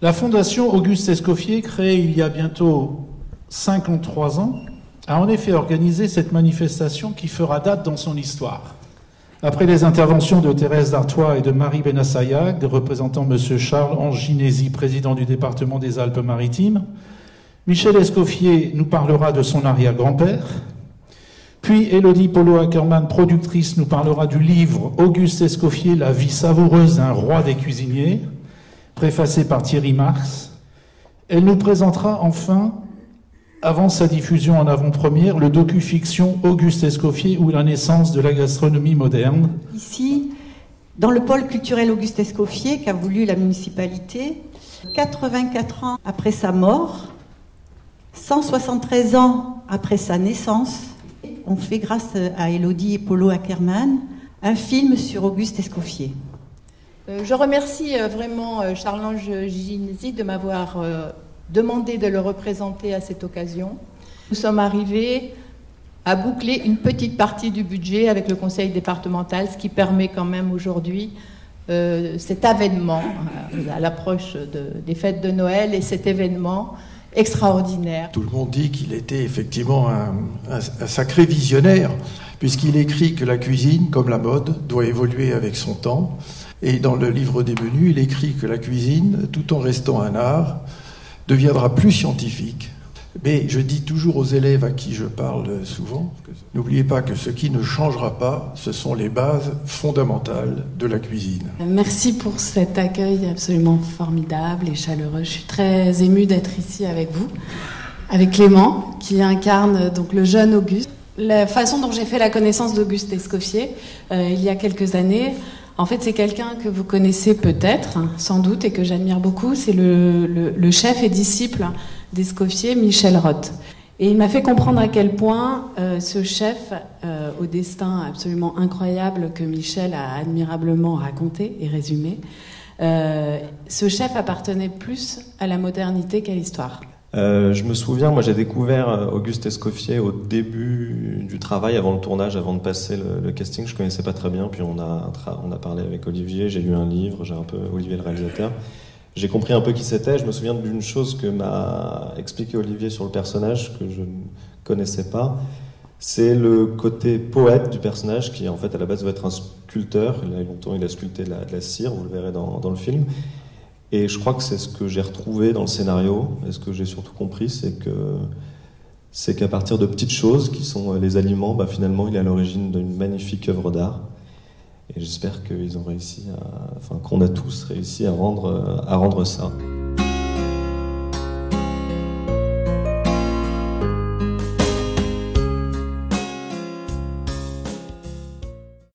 La Fondation Auguste Escoffier, créée il y a bientôt 53 ans, a en effet organisé cette manifestation qui fera date dans son histoire. Après les interventions de Thérèse Dartois et de Marie Benassayag, représentant M. Charles Anginesi, président du département des Alpes-Maritimes, Michel Escoffier nous parlera de son arrière-grand-père, puis Élodie Polo-Ackermann, productrice, nous parlera du livre Auguste Escoffier, la vie savoureuse d'un roi des cuisiniers, préfacé par Thierry Marx. Elle nous présentera enfin, avant sa diffusion en avant-première, le docu-fiction Auguste Escoffier ou la naissance de la gastronomie moderne. Ici, dans le pôle culturel Auguste Escoffier qu'a voulu la municipalité, 84 ans après sa mort, 173 ans après sa naissance, on fait grâce à Élodie et Polo-Ackermann un film sur Auguste Escoffier. Je remercie vraiment Charles Anginesi de m'avoir demandé de le représenter à cette occasion. Nous sommes arrivés à boucler une petite partie du budget avec le conseil départemental, ce qui permet quand même aujourd'hui cet avènement à l'approche des fêtes de Noël et cet événement extraordinaire. Tout le monde dit qu'il était effectivement un sacré visionnaire, puisqu'il écrit que la cuisine, comme la mode, doit évoluer avec son temps. Et dans le livre des menus, il écrit que la cuisine, tout en restant un art, deviendra plus scientifique. Mais je dis toujours aux élèves à qui je parle souvent, n'oubliez pas que ce qui ne changera pas, ce sont les bases fondamentales de la cuisine. Merci pour cet accueil absolument formidable et chaleureux. Je suis très émue d'être ici avec vous, avec Clément, qui incarne donc le jeune Auguste. La façon dont j'ai fait la connaissance d'Auguste Escoffier, il y a quelques années, en fait, c'est quelqu'un que vous connaissez peut-être, sans doute, et que j'admire beaucoup. C'est le chef et disciple d'Escoffier, Michel Roth. Et il m'a fait comprendre à quel point ce chef, au destin absolument incroyable que Michel a admirablement raconté et résumé, ce chef appartenait plus à la modernité qu'à l'histoire. Je me souviens, moi j'ai découvert Auguste Escoffier au début du travail, avant le tournage, avant de passer le casting. Je connaissais pas très bien, puis on a parlé avec Olivier, j'ai lu un livre, j'ai un peu Olivier le réalisateur. J'ai compris un peu qui c'était. Je me souviens d'une chose que m'a expliqué Olivier sur le personnage que je ne connaissais pas. C'est le côté poète du personnage qui en fait à la base doit être un sculpteur. Il a sculpté de la cire, vous le verrez dans le film. Et je crois que c'est ce que j'ai retrouvé dans le scénario, et ce que j'ai surtout compris, c'est qu'à partir de petites choses, qui sont les aliments, finalement, il est à l'origine d'une magnifique œuvre d'art. Et j'espère qu'ils ont réussi qu'on a tous réussi à rendre ça.